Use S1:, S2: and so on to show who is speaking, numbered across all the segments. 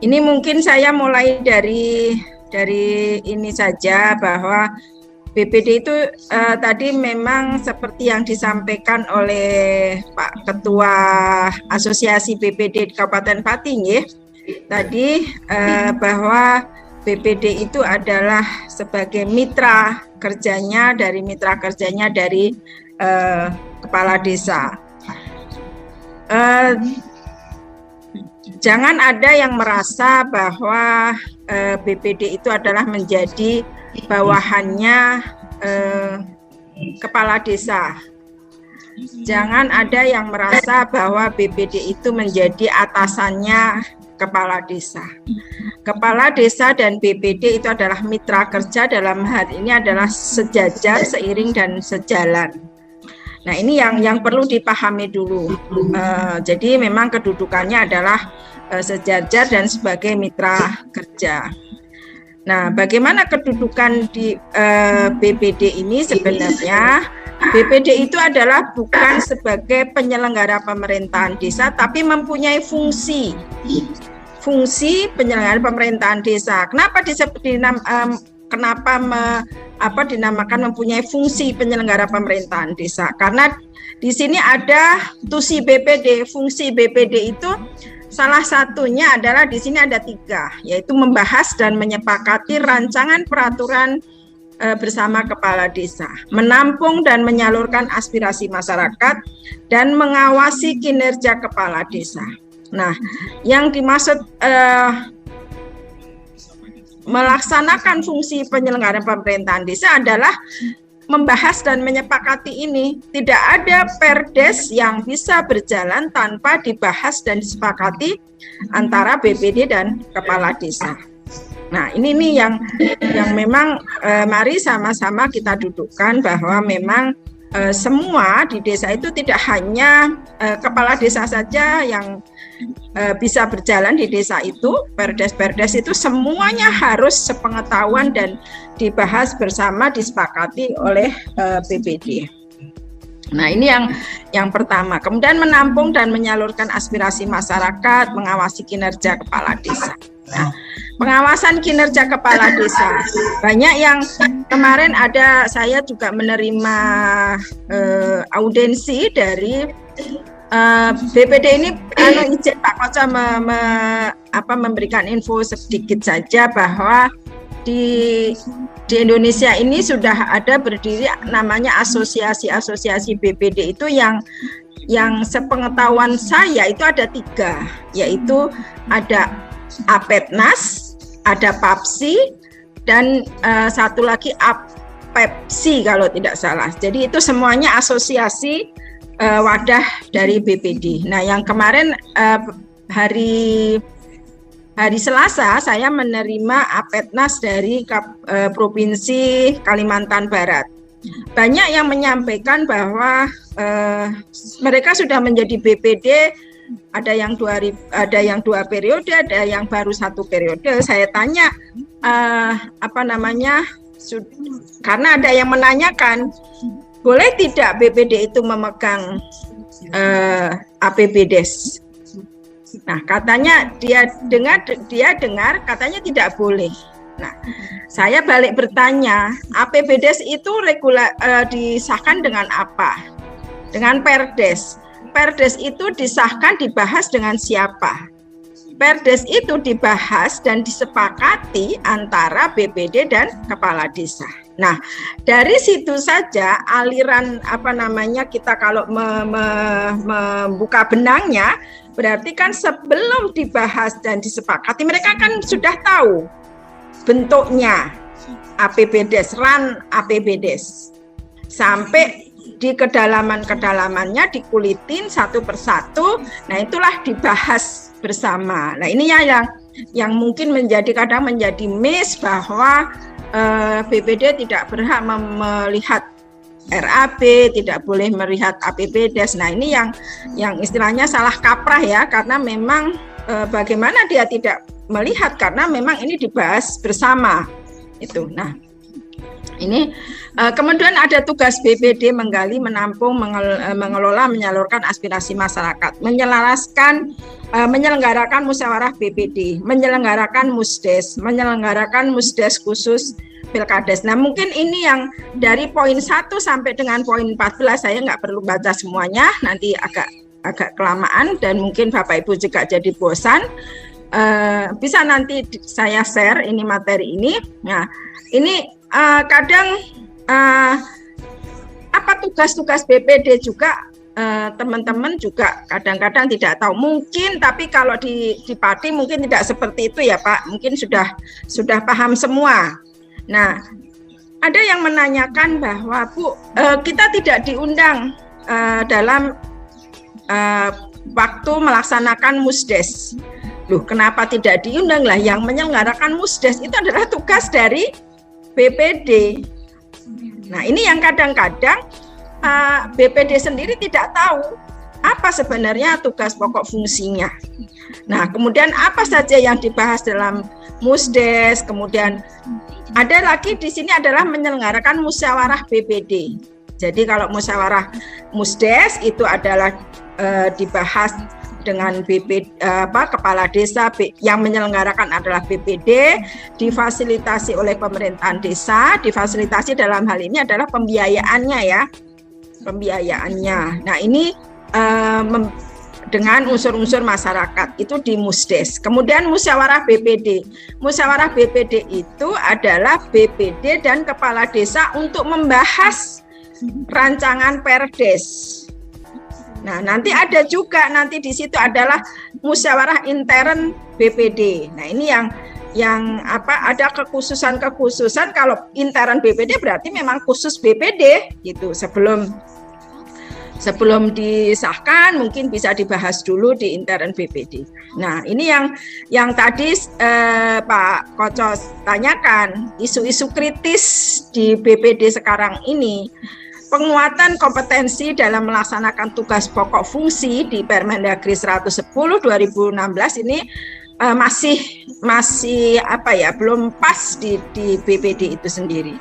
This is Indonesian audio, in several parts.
S1: Ini mungkin saya mulai dari ini saja bahwa BPD itu tadi memang seperti yang disampaikan oleh Pak Ketua Asosiasi BPD di Kabupaten Pati, ya. Tadi bahwa BPD itu adalah sebagai mitra kerjanya dari kepala desa. Jangan ada yang merasa bahwa BPD itu adalah menjadi bawahannya kepala desa. Jangan ada yang merasa bahwa BPD itu menjadi atasannya kepala desa. Kepala desa dan BPD itu adalah mitra kerja, dalam hal ini adalah sejajar, seiring dan sejalan. Nah, ini yang perlu dipahami dulu. Jadi memang kedudukannya adalah sejajar dan sebagai mitra kerja. Nah, bagaimana kedudukan di BPD ini sebenarnya? BPD itu adalah bukan sebagai penyelenggara pemerintahan desa, tapi mempunyai fungsi penyelenggara pemerintahan desa. Kenapa dinamakan mempunyai fungsi penyelenggara pemerintahan desa? Karena di sini ada tusi BPD. Fungsi BPD itu salah satunya adalah di sini ada 3, yaitu membahas dan menyepakati rancangan peraturan bersama kepala desa, menampung dan menyalurkan aspirasi masyarakat, dan mengawasi kinerja kepala desa. Nah, yang dimaksud melaksanakan fungsi penyelenggaraan pemerintahan desa adalah membahas dan menyepakati ini. Tidak ada perdes yang bisa berjalan tanpa dibahas dan disepakati antara BPD dan kepala desa. Nah, ini nih yang memang mari sama-sama kita dudukkan bahwa memang semua di desa itu tidak hanya kepala desa saja yang bisa berjalan di desa itu. Perdes-perdes itu semuanya harus sepengetahuan dan dibahas bersama, disepakati oleh BPD. Nah, ini yang pertama. Kemudian menampung dan menyalurkan aspirasi masyarakat, mengawasi kinerja kepala desa. Nah, pengawasan kinerja kepala desa. Banyak yang kemarin saya juga menerima audiensi dari BPD ini. Izin Pak Koca memberikan info sedikit saja bahwa di Indonesia ini sudah ada berdiri namanya asosiasi BPD itu yang sepengetahuan saya itu ada 3, yaitu ada APEDNAS, ada PAPSI, dan satu lagi APEPSI kalau tidak salah. Jadi itu semuanya asosiasi wadah dari BPD. Nah, yang kemarin hari Selasa saya menerima APEDNAS dari Provinsi Kalimantan Barat. Banyak yang menyampaikan bahwa mereka sudah menjadi BPD. Ada yang 2 periode, ada yang baru 1 periode. Saya tanya karena ada yang menanyakan, boleh tidak BPD itu memegang APBDes? Nah, katanya dia dengar katanya tidak boleh. Nah, saya balik bertanya, APBDes itu disahkan dengan apa? Dengan Perdes. Perdes itu disahkan, dibahas dengan siapa? Perdes itu dibahas dan disepakati antara BPD dan kepala desa. Nah, dari situ saja aliran kita kalau membuka benangnya, berarti kan sebelum dibahas dan disepakati mereka kan sudah tahu bentuknya APBDes, ran APBDes. Sampai di kedalamannya dikulitin satu persatu. Nah, itulah dibahas bersama. Nah, ini yang mungkin kadang menjadi miss bahwa BPD tidak berhak melihat RAB, tidak boleh melihat APBDes. Nah, ini yang istilahnya salah kaprah ya, karena memang bagaimana dia tidak melihat, karena memang ini dibahas bersama itu. Nah, Ini kemudian ada tugas BPD menggali, menampung, mengelola, menyalurkan aspirasi masyarakat, menyelenggarakan musyawarah BPD, menyelenggarakan musdes, menyelenggarakan musdes khusus Pilkades. Nah, mungkin ini yang dari poin 1 sampai dengan poin 14 saya nggak perlu baca semuanya, nanti agak kelamaan dan mungkin Bapak Ibu juga jadi bosan. Bisa nanti saya share ini materi ini. Nah, ini kadang apa tugas-tugas BPD juga teman-teman juga kadang-kadang tidak tahu mungkin, tapi kalau di Pati mungkin tidak seperti itu ya Pak, mungkin sudah paham semua. Nah, ada yang menanyakan bahwa Bu, kita tidak diundang dalam waktu melaksanakan musdes. Loh, kenapa tidak diundang lah? Yang menyelenggarakan musdes itu adalah tugas dari BPD. Nah, ini yang kadang-kadang BPD sendiri tidak tahu apa sebenarnya tugas pokok fungsinya. Nah, kemudian apa saja yang dibahas dalam musdes, kemudian ada lagi di sini adalah menyelenggarakan musyawarah BPD. Jadi kalau musyawarah musdes itu adalah dibahas dengan kepala desa, yang menyelenggarakan adalah BPD, difasilitasi oleh pemerintahan desa, difasilitasi dalam hal ini adalah pembiayaannya ya, pembiayaannya. Nah, ini dengan unsur-unsur masyarakat itu di musdes. Kemudian musyawarah BPD. Musyawarah BPD itu adalah BPD dan kepala desa untuk membahas rancangan perdes. Nah, nanti ada juga nanti di situ adalah musyawarah intern BPD. Nah, ini yang ada kekhususan kalau intern BPD berarti memang khusus BPD gitu. Sebelum disahkan mungkin bisa dibahas dulu di intern BPD. Nah, ini yang tadi Pak Koco tanyakan, isu-isu kritis di BPD sekarang ini. Penguatan kompetensi dalam melaksanakan tugas pokok fungsi di Permendagri 110 2016 ini masih belum pas di BPD itu sendiri.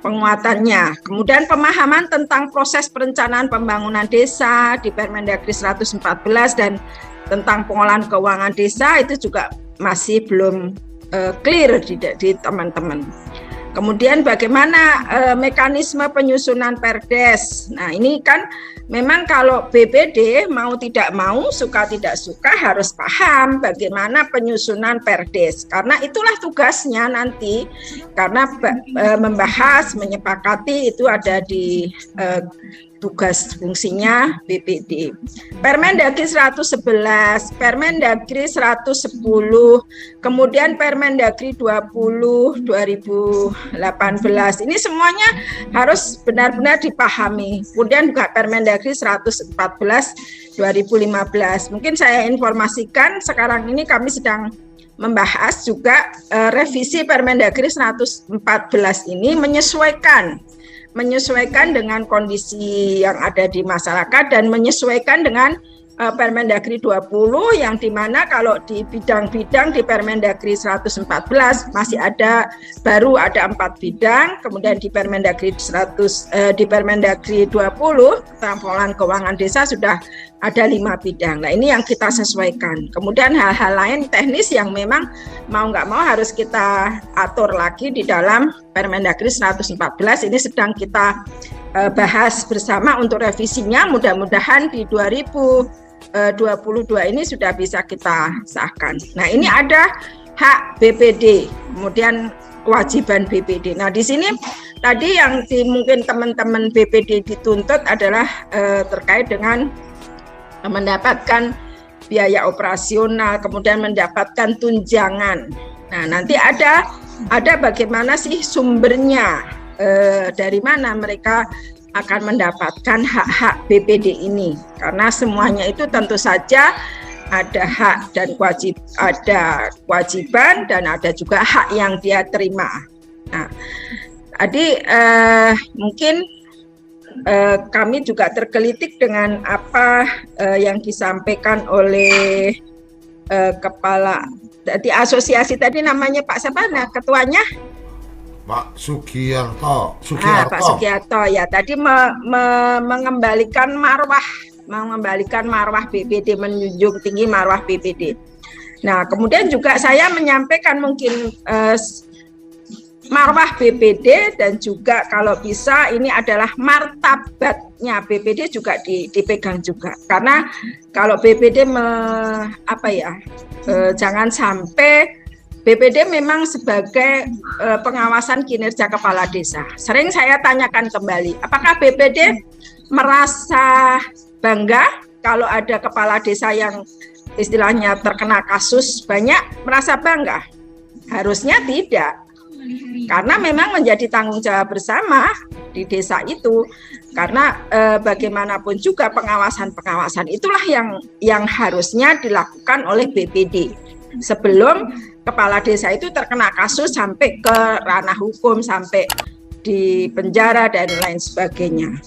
S1: Penguatannya, kemudian pemahaman tentang proses perencanaan pembangunan desa di Permendagri 114 dan tentang pengolahan keuangan desa itu juga masih belum clear di teman-teman. Kemudian bagaimana mekanisme penyusunan perdes. Nah, ini kan memang kalau BPD mau tidak mau, suka tidak suka harus paham bagaimana penyusunan perdes. Karena itulah tugasnya nanti. Karena membahas, menyepakati itu ada di tugas fungsinya BPD. Permendagri 111, Permendagri 110, kemudian Permendagri 20 2018. Ini semuanya harus benar-benar dipahami. Kemudian juga Permendagri 114 2015. Mungkin saya informasikan sekarang ini kami sedang membahas juga revisi Permendagri 114 ini menyesuaikan dengan kondisi yang ada di masyarakat dan menyesuaikan dengan Permendagri 20 yang dimana kalau di bidang-bidang di Permendagri 114 masih baru ada 4 bidang, kemudian di Permendagri 20 tentang pengelolaan keuangan desa sudah ada 5 bidang. Nah, ini yang kita sesuaikan. Kemudian hal-hal lain teknis yang memang mau nggak mau harus kita atur lagi di dalam Permendagri 114 ini sedang kita bahas bersama untuk revisinya. Mudah-mudahan di 2022 ini sudah bisa kita sahkan. Nah, ini ada hak BPD, kemudian kewajiban BPD. Nah, di sini tadi yang mungkin teman-teman BPD dituntut adalah terkait dengan mendapatkan biaya operasional, kemudian mendapatkan tunjangan. Nah, nanti ada bagaimana sih sumbernya, dari mana mereka akan mendapatkan hak-hak BPD ini. Karena semuanya itu tentu saja ada hak dan kewajiban dan ada juga hak yang dia terima. Nah, tadi mungkin kami juga tergelitik dengan apa yang disampaikan oleh kepala di asosiasi tadi namanya Pak siapa? Nah, ketuanya
S2: Pak Sugiarto.
S1: Pak Sugiarto ya tadi mengembalikan marwah BPD, menjunjung tinggi marwah BPD. Nah, kemudian juga saya menyampaikan mungkin marwah BPD dan juga kalau bisa ini adalah martabatnya BPD juga dipegang juga. Karena kalau BPD jangan sampai BPD memang sebagai pengawasan kinerja kepala desa. Sering saya tanyakan kembali, apakah BPD merasa bangga kalau ada kepala desa yang istilahnya terkena kasus banyak, merasa bangga? Harusnya tidak. Karena memang menjadi tanggung jawab bersama di desa itu. Karena bagaimanapun juga pengawasan itulah yang harusnya dilakukan oleh BPD. Sebelum kepala desa itu terkena kasus sampai ke ranah hukum, sampai di penjara dan lain sebagainya.